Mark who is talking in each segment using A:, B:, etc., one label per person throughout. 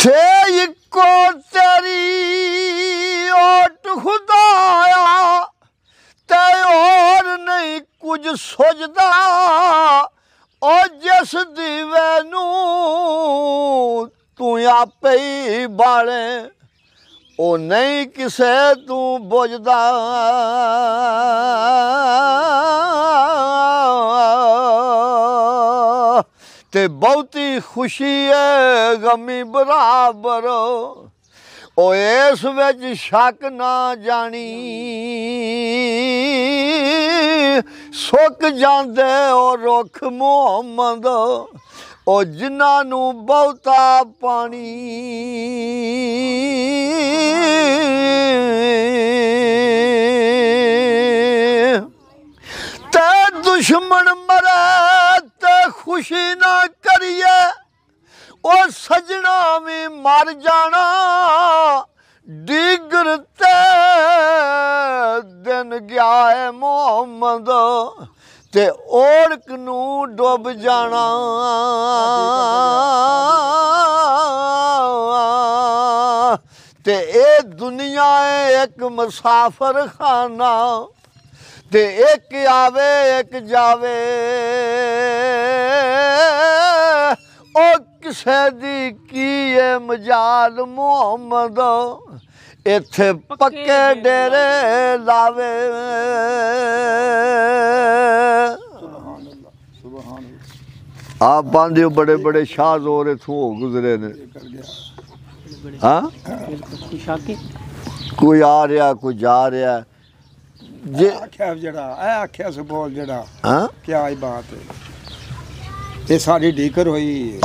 A: थे इको तेरी ओट खुदाया ते और नहीं कुछ सोचदा ओ जिस दीवे नू तू आपे ही बाले ओ नहीं किसे तू बुझदा ते बहुती खुशी है गमी बराबर ओ इस विच शक ना जानी सुक जांदे ओ रुख मुहम्मद ओ जिन्हां नू बहुता पानी ते दुश्मन मरे ते खुशी ना करिए ओ सजना भी मर जाना डिगर ते दिन गया है मोहम्मद ते ओढ़क नू डुब जाना ते ए दुनिया है एक मुसाफर खाना ते एक आवे एक जावे ओ किसे दी की है मजाल मोहम्मद इत्थे पक्के डेरे लावे आप पांदे बड़े बड़े शाह जोर इथों हो गुजरे ने हाँ कोई आ रहा कोई जा रहा जे
B: आख्या जड़ा आख्या से बोल जड़ा
A: हाँ
B: क्या ही बात है ये साड़ी डीगर हुई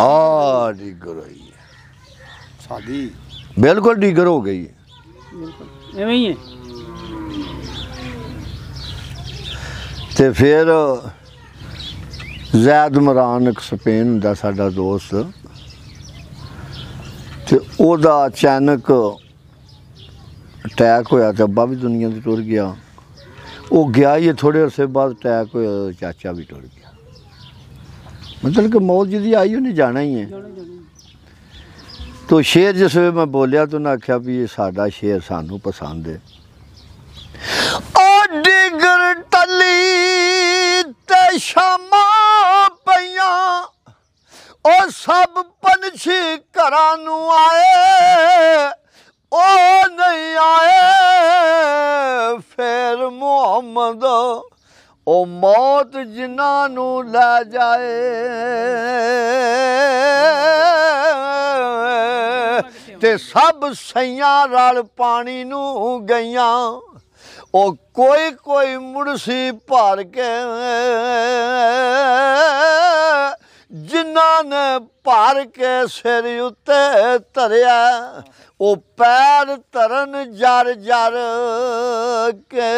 A: डीगर हुई है
B: साड़ी
A: बिल्कुल डीगर हो गई है
C: एवें ही है
A: ते फिर जैद मरान एक स्पेन दा साडा दोस्त ते ओदा अचानक अटैक होया ते अब्बा भी दुनिया तो टुर गया वो गया ही थोड़े अरसे बाद अटैक होया चाचा भी टुर गया मतलब कि मौत जिदी आई उन्हें जाना ही है तो शेर जिस वे मैं बोलिया तो उन्हें आख्या भी ये साडा शेर सानू पसंद है ओ डिगर टली ते शामा पईयां ओ सब पंछी घरां नू आए ओ नहीं आए फिर मोहम्मद ओ मौत जिन्हां नू लै जाए ते सब सैयां रल पानी नू गईयां ओ कोई कोई मुड़सी भर के जिन्हां ने भर के सिर उत्ते धरिया ओ पैर धरन जर जर के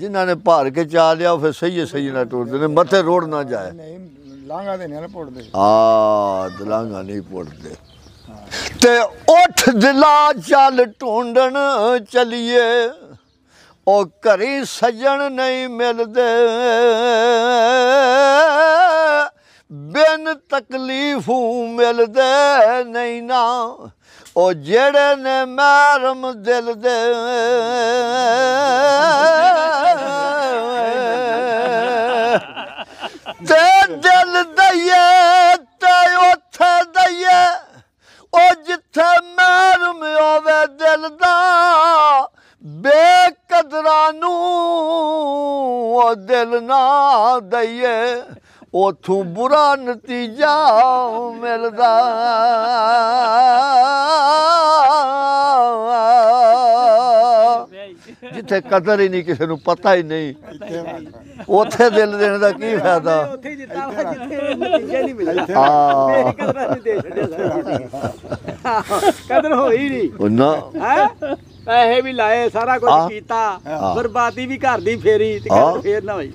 A: जिन्हां ने भर के चा लिया फिर सही सही ना टुरदे ने मथे रोड़ ना जाए
B: लांगा दे नहीं पुड़दे
A: लांगा नहीं पुड़दे ते उठ दिला चल ढूंढन चलिए ओ घरी सजन नहीं मिलदे बिन तकलीफू मिलदे नहीं ना ओ जेड़े ने महरम दिल दे ते दिल दइए ते उथे दइए ओ जिथे महरम होवे दिल दा बेकदरा नू ओ दिल ना दइए उथों बुरा नतीजा मिलदा जिथे कदर ही नहीं किसी नू पता ही नहीं उथे दिल देने का की फायदा
C: कदर होई नहीं
A: ना
C: पैसे भी लाए सारा कुछ कीता बर्बादी भी घर दी फेरी ते कदर फेर ना होई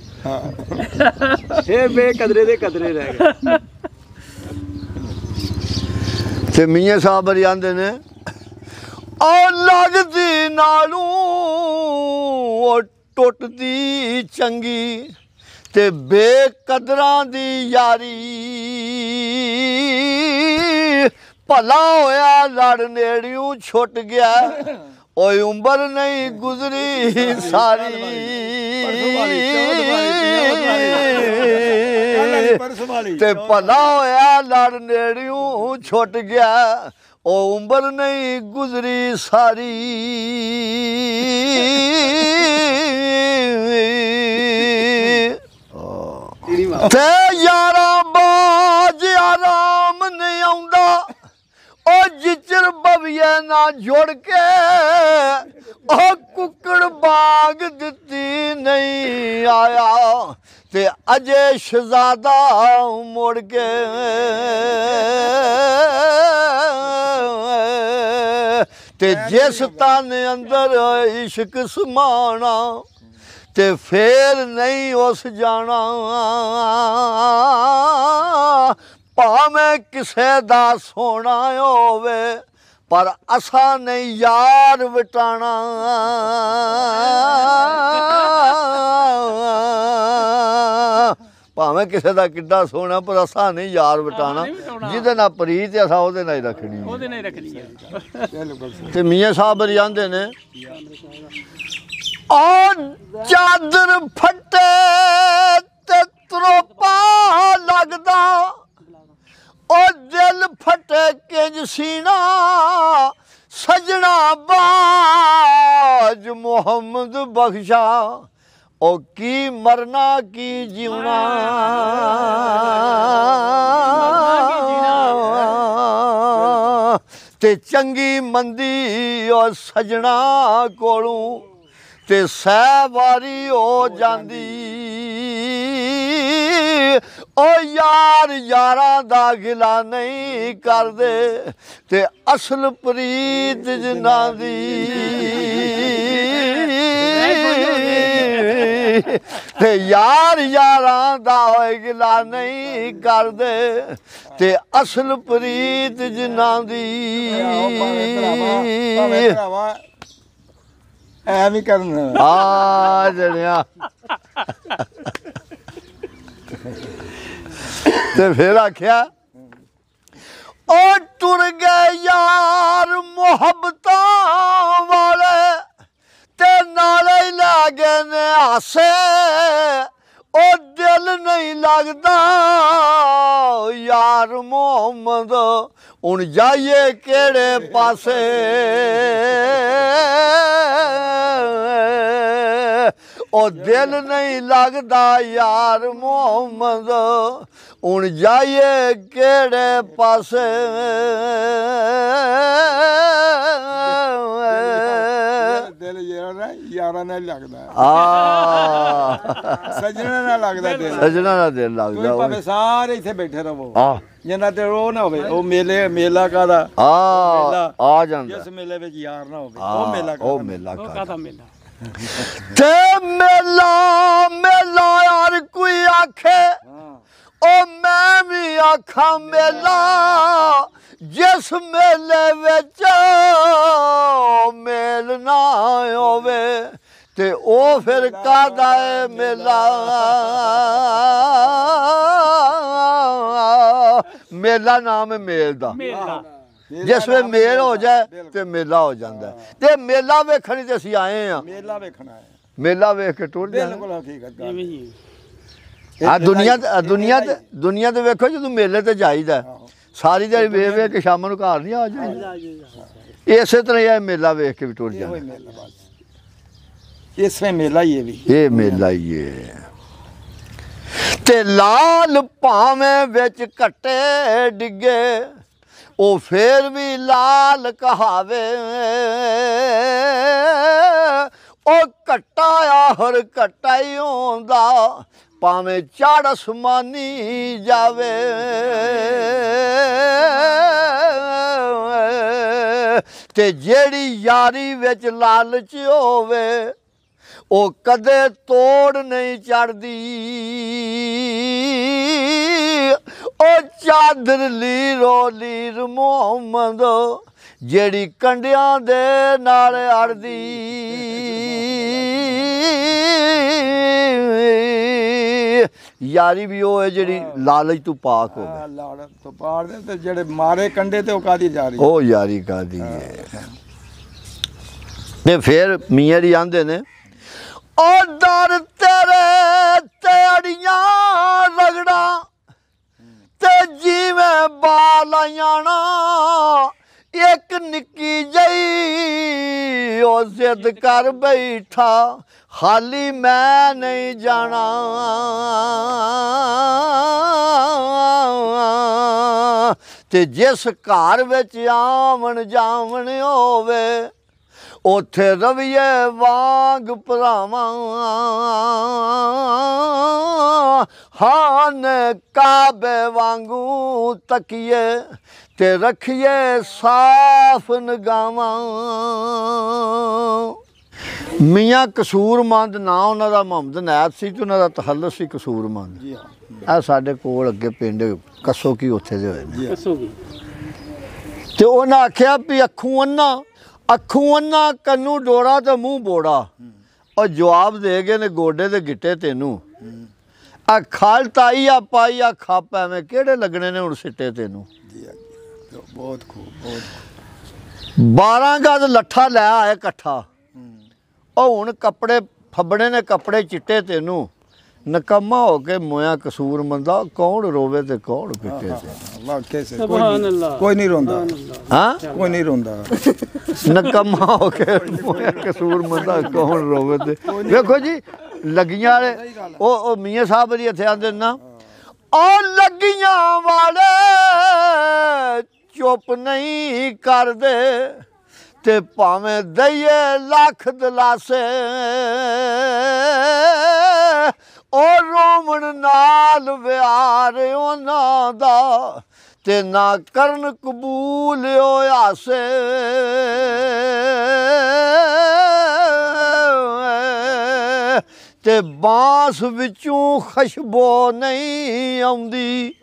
C: फिर बेकदरे दे कदरे रह गए
A: ते मियां साहब बरी आंदे ने ओ लगदी नालू ओ टुटदी चंगी ਤੇ ਬੇਕਦਰਾਂ ਦੀ ਯਾਰੀ ਭਲਾ ਹੋਇਆ ਲੜ ਨੇੜਿਓਂ ਛੁੱਟ ਗਿਆ ਓਏ ਉਮਰ ਨਹੀਂ ਗੁਜ਼ਰੀ ਸਾਰੀ ਤੇ ਭਲਾ ਹੋਇਆ ਲੜ ਨੇੜਿਓਂ ਛੁੱਟ ਗਿਆ ਉਹ ਉਮਰ ਨਹੀਂ ਗੁਜ਼ਰੀ ਸਾਰੀ ਤੇ ਯਾਰਾਂ ਬਾਜ ਆਰਾਮ ਨਹੀਂ ਆਉਂਦਾ ਉਹ ਜਿਚਰ ਬਵੀਏ ਨਾ ਜੁੜ ਕੇ ਉਹ ਕੁੱਕੜ ਬਾਗ ਦਿੱਤੀ ਨਹੀਂ ਆਇਆ ਤੇ ਅਜੇ ਸ਼ਹਜ਼ਾਦਾ ਮੁੜ ਕੇ ਤੇ ਜਿਸ ਤਨ ਅੰਦਰ ਇਸ਼ਕ ਸਮਾਣਾ ਤੇ ਫੇਰ ਨਹੀਂ ਉਸ ਜਾਣਾ ਭਾਵੇਂ ਕਿਸੇ ਦਾ ਸੋਹਣਾ ਹੋਵੇ ਪਰ ਅਸਾਂ ਨਹੀਂ ਯਾਰ ਵਟਾਣਾ ਭਾਵੇਂ ਕਿਸੇ ਦਾ ਕਿੱਡਾ ਸੋਹਣਾ ਪਰ ਅਸਾਂ ਨਹੀਂ ਯਾਰ ਵਟਾਣਾ ਜਿਹਦੇ ਨਾਲ ਪ੍ਰੀਤ ਅਸਾਂ ਉਹਦੇ ਨਾਲ ਹੀ ਰੱਖਣੀ
C: ਉਹਦੇ ਨਾਲ ਹੀ ਰੱਖਣੀ ਹੈ
A: ਤੇ ਮੀਆਂ ਸਾਹਿਬ ਜਾਂਦੇ ਨੇ ਉਹ ਚਾਦਰ ਫੱਟੇ ਤੇ ਤਰੋਪਾ ਲੱਗਦਾ ਉਹ ਦਿਲ ਫਟੇ ਕਿੰਜ ਸੀਨਾ ਸਜਣਾ ਬਾਜ ਮੁਹੰਮਦ ਬਖਸ਼ਾ ਉਹ ਕੀ ਮਰਨਾ ਕੀ ਜਿਉਣਾ ਤੇ ਚੰਗੀ ਮੰਦੀ ਉਹ ਸਜਣਾ ਕੋਲੋਂ ਤੇ ਸਹਿ ਵਾਰੀ ਹੋ ਜਾਂਦੀ ਉਹ ਯਾਰ ਯਾਰਾਂ ਦਾ ਗਿਲਾ ਨਹੀਂ ਕਰਦੇ ਤੇ ਅਸਲ ਪ੍ਰੀਤ ਜਿਨ੍ਹਾਂ ਦੀ ਤੇ ਯਾਰ ਯਾਰਾਂ ਦਾ ਹੋਏ ਗਿਲਾ ਨਹੀਂ ਕਰਦੇ ਤੇ ਅਸਲ ਪ੍ਰੀਤ ਜਿਨ੍ਹਾਂ ਦੀ
B: ਐਵੇਂ ਕਰਨ
A: ਆ ਜਣਿਆ ਤੇ ਫਿਰ ਆਖਿਆ ਉਹ ਟੁਰ ਗਏ ਯਾਰ ਮੁਹੱਬਤਾਂ ਵਾਲੇ ਤੇ ਨਾਲੇ ਲਾਗੇ ਨੇ ਆਸੇ ਉਹ ਦਿਲ ਨਹੀਂ ਲੱਗਦਾ ਯਾਰ ਮੁਹੰਮਦ ਹੁਣ ਜਾਈਏ ਕਿਹੜੇ ਪਾਸੇ ਉਹ ਦਿਲ ਨਹੀਂ ਲੱਗਦਾ ਯਾਰ ਮੁਹੰਮਦ ਹੁਣ ਜਾਈਏ ਕਿਹੜੇ ਪਾਸੇ
B: ਦਿਲ ਯਾਰਾਂ ਨਾਲ ਲੱਗਦਾ
A: ਆ
B: ਸਜਣਾ ਨਾਲ ਲੱਗਦਾ ਦਿਲ
A: ਸਜਣਾ ਨਾਲ ਦਿਲ ਲੱਗਦਾ
B: ਭਾਵੇਂ ਸਾਰੇ ਇੱਥੇ ਬੈਠੇ ਰਹੋ
A: ਆ
B: ਜਿੰਨਾ ਤੇ ਉਹ ਨਾ ਹੋਵੇ ਉਹ ਮੇਲਾ ਕਾਦਾ
A: ਆ ਜਾਂਦਾ
B: ਜਿਸ ਮੇਲੇ ਵਿੱਚ ਯਾਰ ਨਾ ਹੋਵੇ ਉਹ ਮੇਲਾ
C: ਕਾਦਾ ਮੇਲਾ
A: ਤੇ ਮੇਲਾ ਯਾਰ ਕੋਈ ਆਖੇ ਉਹ ਮੈਂ ਵੀ ਆਖਾਂ ਮੇਲਾ ਜਿਸ ਮੇਲੇ ਵਿੱਚ ਮੇਲ ਨਾ ਹੋਵੇ ਤੇ ਉਹ ਫਿਰ ਕਾਹਦਾ ਏ ਮੇਲਾ ਮੇਲਾ ਨਾਮ ਹੈ ਮੇਲ ਦਾ ਜਿਸ ਵੇ ਮੇਲ ਹੋ ਜਾਏ ਤੇ ਮੇਲਾ ਹੋ ਜਾਂਦਾ ਤੇ ਮੇਲਾ ਵੇਖਣ ਤੇ ਅਸੀਂ ਆਏ ਆ
B: ਮੇਲਾ ਵੇਖਣਾ ਹੈ
A: ਮੇਲਾ ਵੇਖ ਕੇ ਟੁਰ ਜਾਣਾ
B: ਬਿਲਕੁਲ ਹਕੀਕਤ ਗੱਲ
A: ਆ ਦੁਨੀਆ ਤੇ ਵੇਖੋ ਜਦੋਂ ਮੇਲੇ ਤੇ ਜਾਈਦਾ ਸਾਰੀ ਦਿਹਾੜੀ ਵੇਖ ਵੇਖ ਕੇ ਸ਼ਾਮ ਨੂੰ ਘਰ ਨਹੀਂ ਆ ਜਾਂਦਾ ਇਸੇ ਤਰ੍ਹਾਂ ਇਹ ਮੇਲਾ ਵੇਖ ਕੇ ਵੀ ਟੁਰ ਜਾਂਦਾ
B: ਇਸੇ ਮੇਲਾ ਹੀ ਵੀ
A: ਇਹ ਮੇਲਾ ਹੀ ਹੈ ਤੇ ਲਾਲ ਭਾਵੇਂ ਵਿੱਚ ਘੱਟੇ ਡਿੱਗੇ ਉਹ ਫੇਰ ਵੀ ਲਾਲ ਕਹਾਵੇ ਉਹ ਘੱਟਾ ਆਹਰ ਘੱਟਾ ਹੀ ਹੁੰਦਾ ਭਾਵੇਂ ਚੜ੍ਹ ਅਸਮਾਨੀ ਜਾਵੇ ਤੇ ਜਿਹੜੀ ਯਾਰੀ ਵਿੱਚ ਲਾਲਚ ਹੋਵੇ ਉਹ ਕਦੇ ਤੋੜ ਨਹੀਂ ਚੜਦੀ ਉਹ ਚਾਦਰ ਲੀਰੋ ਲੀਰ ਮੁਹੰਮਦ ਜਿਹੜੀ ਕੰਡਿਆਂ ਦੇ ਨਾਲ ਅੜਦੀ ਯਾਰੀ ਵੀ ਉਹ ਹੈ ਜਿਹੜੀ ਲਾਲਚ ਤੋਂ ਪਾਕ ਹੋਵੇ।
B: ਲਾੜ ਤੋਂ ਪਾਰ ਦੇ ਤੇ ਜਿਹੜੇ ਮਾਰੇ ਕੰਡੇ ਤੇ ਉਹ ਕਾਦੀ ਜਾ ਰਹੀ
A: ਉਹ ਯਾਰੀ ਕਾਦੀ ਹੈ। ਤੇ ਫਿਰ ਮੀਆਂ ਜੀ ਆਂਦੇ ਨੇ ਉਹ ਦਰ ਤੇਰੇ ਤੇੜੀਆਂ ਰਗੜਾ ਤੇ ਜਿਵੇਂ ਬਾਲਾਈਆਂ ਨਾ ਇੱਕ ਨਿੱਕੀ ਜਈ ਉਹ ਜ਼ਿੱਦ ਕਰ ਬੈਠਾ ਖਾਲੀ ਮੈਂ ਨਹੀਂ ਜਾਣਾ ਤੇ ਜਿਸ ਘਰ ਵਿੱਚ ਆਵਣ ਜਾਵਣ ਹੋਵੇ ਉੱਥੇ ਰਵੀਏ ਵਾਂਗ ਭਰਾਵਾਂ ਹਾਨ ਕਾਬੇ ਵਾਂਗੂ ਤਕੀਏ ਤੇ ਰੱਖੀਏ ਸਾਫ ਨਿਗਾਹਾਂ। ਮੀਆਂ ਕਸੂਰਮੰਦ ਨਾ ਉਹਨਾਂ ਦਾ ਮੁਹੰਮਦ ਨੈਤ ਸੀ ਤੇ ਉਹਨਾਂ ਦਾ ਤਖੱਲੁਸ ਸੀ ਕਸੂਰਮੰਦ।
B: ਜੀ ਹਾਂ।
A: ਇਹ ਸਾਡੇ ਕੋਲ ਅੱਗੇ ਪਿੰਡ ਕੱਸੋ ਕੀ ਉੱਥੇ ਦੇ ਹੋਏ ਨੇ।
C: ਦੱਸੋ ਕੀ
A: ਤੇ ਉਹਨਾਂ ਆਖਿਆ ਵੀ ਅੱਖੋਂ ਅੰਨਾ ਕੰਨੂ ਡੋੜਾ ਤੇ ਮੂੰਹ ਬੋੜਾ। ਉਹ ਜਵਾਬ ਦੇ ਗਏ ਨੇ ਗੋਡੇ ਦੇ ਗਿੱਟੇ ਤੈਨੂੰ ਆ ਖਾਲ ਤਾਈ ਆ ਪਾਈ ਆ ਖੱਪ ਐਵੇਂ ਕਿਹੜੇ ਲੱਗਣੇ ਨੇ ਹੁਣ ਸਿੱਟੇ ਤੈਨੂੰ।
B: ਜੀ ਬਹੁਤ ਖੂਬ ਬਹੁਤ
A: 12 ਗਜ਼ ਲੱਠਾ ਲੈ ਆਏ ਇਕੱਠਾ। ਉਹ ਹੁਣ ਕੱਪੜੇ ਫੱਬੜੇ ਨੇ ਕੱਪੜੇ ਚਿੱਟੇ ਤੈਨੂੰ ਨਕਮਾ ਹੋ ਕੇ ਮੋਇਆ ਕਸੂਰ ਮੰਦਾ ਕੌਣ ਰੋਵੇ ਤੇ ਕੌਣ ਪਿੱਟੇ ਤੇ।
B: ਵਾਕਿਆ ਸੇ
C: ਸੁਭਾਨ ਅੱਲਾ
B: ਕੋਈ ਨਹੀਂ ਰੋਂਦਾ।
A: ਹਾਂ
B: ਕੋਈ ਨਹੀਂ ਰੋਂਦਾ।
A: ਨਕਮਾ ਹੋ ਕੇ ਮੋਇਆ ਕਸੂਰ ਮੰਦਾ ਕੌਣ ਰੋਵੇ ਤੇ। ਵੇਖੋ ਜੀ ਲੱਗੀਆਂ ਵਾਲੇ ਉਹ ਮੀਆਂ ਸਾਹਿਬ ਜੀ ਇੱਥੇ ਆਂਦੇ ਨਾ ਉਹ ਲੱਗੀਆਂ ਵਾਲੇ ਚੁੱਪ ਨਹੀਂ ਕਰਦੇ ਤੇ ਭਾਵੇਂ ਦਈਏ ਲੱਖ ਦਲਾਸੇ ਉਹ ਰੋਵਣ ਨਾਲ ਵਿਆਰ ਉਹਨਾਂ ਦਾ ਤੇ ਨਾ ਕਰਨ ਕਬੂਲ ਹੋਇਆ ਸੇ। ਤੇ ਬਾਂਸ ਵਿੱਚੋਂ ਖੁਸ਼ਬੂ ਨਹੀਂ ਆਉਂਦੀ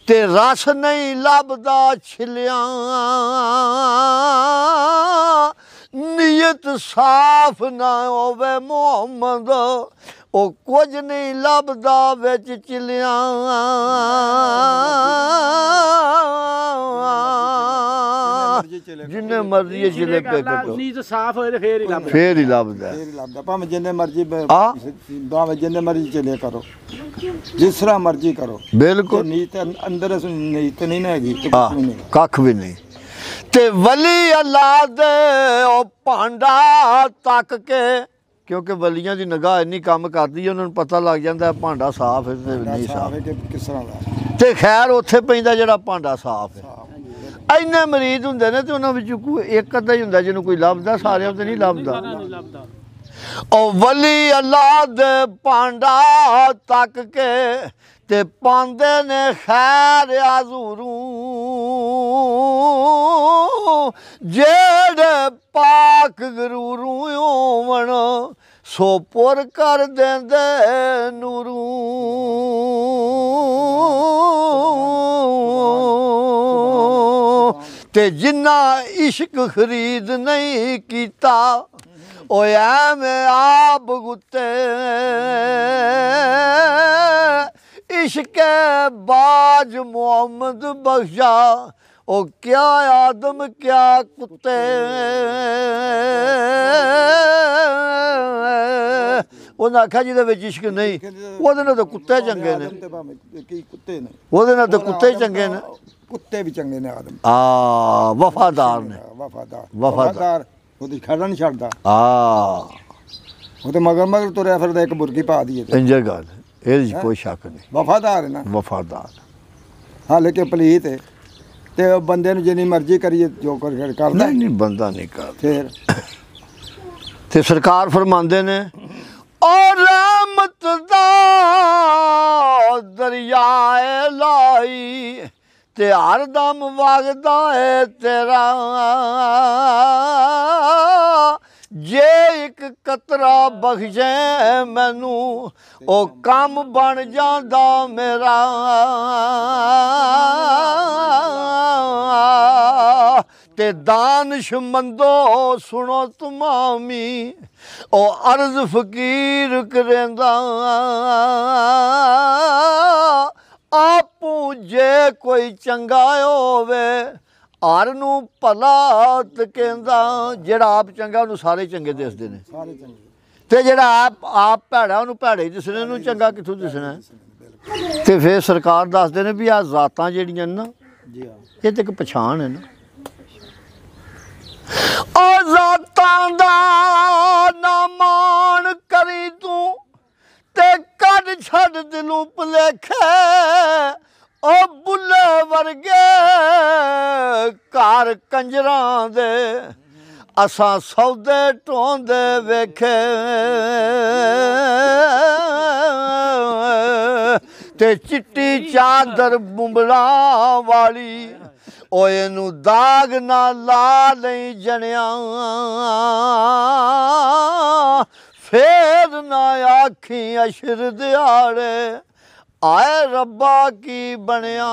A: ਤੇ ਰਸ ਨਹੀਂ ਲੱਭਦਾ ਛਿਲਿਆਂ ਨੀਅਤ ਸਾਫ਼ ਨਾ ਹੋਵੇ ਮੁਹੰਮਦ ਉਹ ਕੁਝ ਨਹੀਂ ਲੱਭਦਾ ਵਿੱਚ ਚਿਲਿਆਂ। ਜਿੰਨੇ ਮਰਜ਼ੀ ਚਿਲੇ ਪੇ ਕੱਟੋ
C: ਨੀਤ ਸਾਫ਼ ਹੋਏ ਤੇ ਫੇਰ ਹੀ ਲੱਭਦਾ।
A: ਫੇਰ ਹੀ ਲੱਭਦਾ।
B: ਫੇਰ ਹੀ ਲੱਭਦਾ ਭਾਵੇਂ ਜਿੰਨੇ ਮਰਜ਼ੀ ਭਾਵੇਂ ਜਿੰਨੇ ਮਰਜ਼ੀ ਚਲੇ ਕਰੋ ਜਿਸ ਤਰ੍ਹਾਂ ਮਰਜ਼ੀ ਕਰੋ
A: ਬਿਲਕੁਲ
B: ਨੀਤ ਅੰਦਰ ਨੀਤ ਨਹੀਂ ਨਾ ਹੈਗੀ ਤੇ ਕੁਛ ਵੀ ਨਹੀਂ।
A: ਕੱਖ ਵੀ ਨਹੀਂ। ਤੇ ਵਲੀ ਅੱਲਾ ਦੇ ਉਹ ਭਾਂਡਾ ਤੱਕ ਕੇ ਕਿਉਂਕਿ ਵਲੀਆਂ ਦੀ ਨਿਗਾਹ ਇੰਨੀ ਕੰਮ ਕਰਦੀ ਹੈ ਉਹਨਾਂ ਨੂੰ ਪਤਾ ਲੱਗ ਜਾਂਦਾ ਭਾਂਡਾ ਸਾਫ਼ ਹੈ ਤੇ ਨਹੀਂ ਸਾਫ਼
B: ਕਿਸ ਤਰ੍ਹਾਂ ਦਾ।
A: ਤੇ ਖੈਰ ਉੱਥੇ ਪੈਂਦਾ ਜਿਹੜਾ ਭਾਂਡਾ ਸਾਫ਼ ਹੈ। ਇੰਨੇ ਮਰੀਜ਼ ਹੁੰਦੇ ਨੇ ਤੇ ਉਹਨਾਂ ਵਿੱਚੋਂ ਕੋਈ ਇੱਕ ਅੱਧਾ ਹੀ ਹੁੰਦਾ ਜਿਹਨੂੰ ਕੋਈ ਲੱਭਦਾ ਸਾਰਿਆਂ ਤੇ ਨਹੀਂ ਲੱਭਦਾ। ਉਹ ਵਲੀ ਅੱਲਾ ਦੇ ਭਾਂਡਾ ਤੱਕ ਕੇ ਤੇ ਪਾਉਂਦੇ ਨੇ ਖੈਰ ਆਜ਼ੂਰੂ ਜਿਹੜੇ ਪਾਕ ਗਰੂਰੂ ਹੋਵਣ ਸੋ ਪੁਰ ਕਰ ਦਿੰਦੇ ਨੂਰੂ। ਤੇ ਜਿੰਨਾ ਇਸ਼ਕ ਖਰੀਦ ਨਹੀਂ ਕੀਤਾ ਉਹ ਐਵੇਂ ਆਪ ਗੁੱਤੇ इश्क बाज मोहम्मद बख्शा ओ क्या आदम क्या कुत्ते ਉਹਨੇ ਆਖਿਆ ਜਿਹਦੇ ਵਿੱਚ ਇਸ਼ਕ ਨਹੀਂ ਉਹਦੇ ਨਾਲ ਤਾਂ ਕੁੱਤੇ ਚੰਗੇ ਨੇ।
B: ਕੁੱਤੇ ਨੇ
A: ਉਹਦੇ ਨਾਲ ਤਾਂ ਕੁੱਤੇ ਹੀ ਚੰਗੇ ਨੇ।
B: ਕੁੱਤੇ ਵੀ ਚੰਗੇ ਨੇ ਆਦਮ।
A: ਵਫਾਦਾਰ ਨੇ।
B: ਵਫਾਦਾਰ ਉਹਦੀ ਖੜਾ ਨਹੀਂ ਛੱਡਦਾ। ਉਹ ਤੇ ਮਗਰ ਤੁਰਿਆ ਫਿਰਦਾ ਇੱਕ ਮੁਰਗੀ ਪਾ ਦਈਏ
A: ਇੰਜ ਗੱਲ ਇਹਦੇ 'ਚ ਕੋਈ ਸ਼ੱਕ ਨਹੀਂ।
B: ਵਫਾਦਾਰ ਹੈ ਨਾ
A: ਵਫਾਦਾਰ।
B: ਹਾਲੇ ਕਿ ਪਲੀਤ ਹੈ ਤੇ ਉਹ ਬੰਦੇ ਨੂੰ ਜਿੰਨੀ ਮਰਜ਼ੀ ਕਰੀਏ ਜੋ ਕਰਦਾ
A: ਨਹੀਂ ਬੰਦਾ ਨਹੀਂ ਕਰਦਾ।
B: ਫਿਰ
A: ਤੇ ਸਰਕਾਰ ਫਰਮਾਉਂਦੇ ਨੇ ਔਰ ਰਹਿਮਤ ਦਾ ਦਰਿਆ ਲਾਈ ਤੇ ਹਰ ਦਮ ਵਗਦਾ ਏ ਤੇਰਾ ਜੇ ਇੱਕ ਕਤਰਾ ਬਖਸ਼ੇ ਮੈਨੂੰ ਉਹ ਕੰਮ ਬਣ ਜਾਂਦਾ ਮੇਰਾ। ਤੇ दानशमंदो सुनो तुमामी ओ अर्ज फकीर करेंदा आपू जे कोई चंगा होवे हर नू भला ते कहंदा जेड़ा आप चंगा उन्हूं सारे चंगे दिसदे ने
B: ਸਾਰੇ ਚੰਗੇ
A: ते जेड़ा आप भैड़ा उन्हूं भैड़े ही दिसने नूं चंगा कित्थों दिसना है? ते फिर सरकार दसदे ने भी आ जातां जेहड़ियां ना
B: ਜੀ ਹਾਂ
A: ये तो एक पछाण है ना ओ जातां दा ना मान करी तू ते कढ छड़ दिलों भुलेखे ओ बुल्ले वर्गे घर कंजरां दे असां सौदे ढोंदे वेखे ते चिट्टी चादर बुंबड़ा वाली ओए नू दाग ना ला नहीं जनिया फेर ना आखी अशर दिहाड़े आए रब्बा की बनिया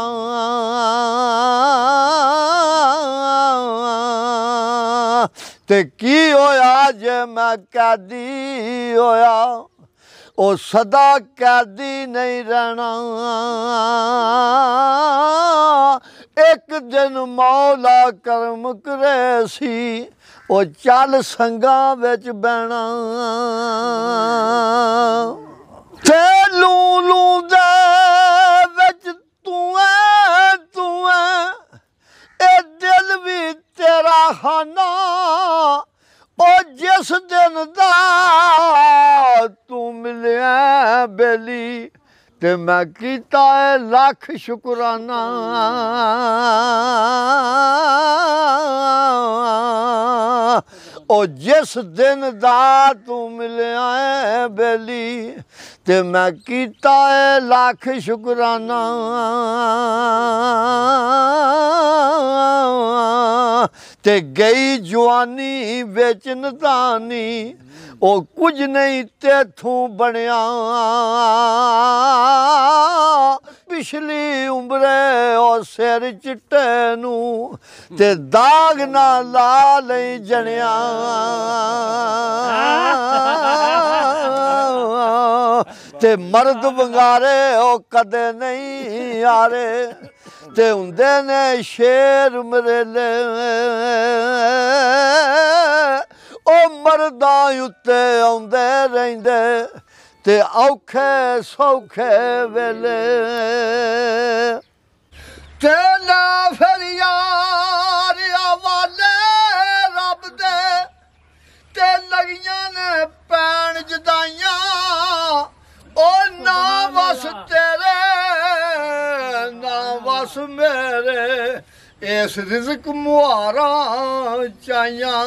A: ते की होया जे मैं कैदी होया ओ सदा कैदी नहीं रहना एक दिन मौला करम करे सी ओ चल संगा विच बहना ते लू लू दे विच तू है ए दिल भी तेरा खाना ओ जिस दिन दा तू मिलिया बेली ते मैं कीता है लख शुकराना ओ जिस दिन दा तू मिलिया है बेली ते मैं कीता है लख शुकराना ते गई जवानी बेचन दानी ओ कुछ नहीं तेथों बनया पिछली उम्रे ओ सिर चिट्टे नू ते दाग ना ला नहीं जनिया ते मर्द बंगारे ओ कदे नहीं आरे ते हुंदे ने शेर मरेले ओ मर्दां उत्ते आउंदे रहिंदे ते औखे सौखे वेले ते ना फिर यार हवाले रब दे ते लगियां ने पैण जदाइयां ओ ना वस तेरे ना वस मेरे इस रिज़्क मुहारा चाहियां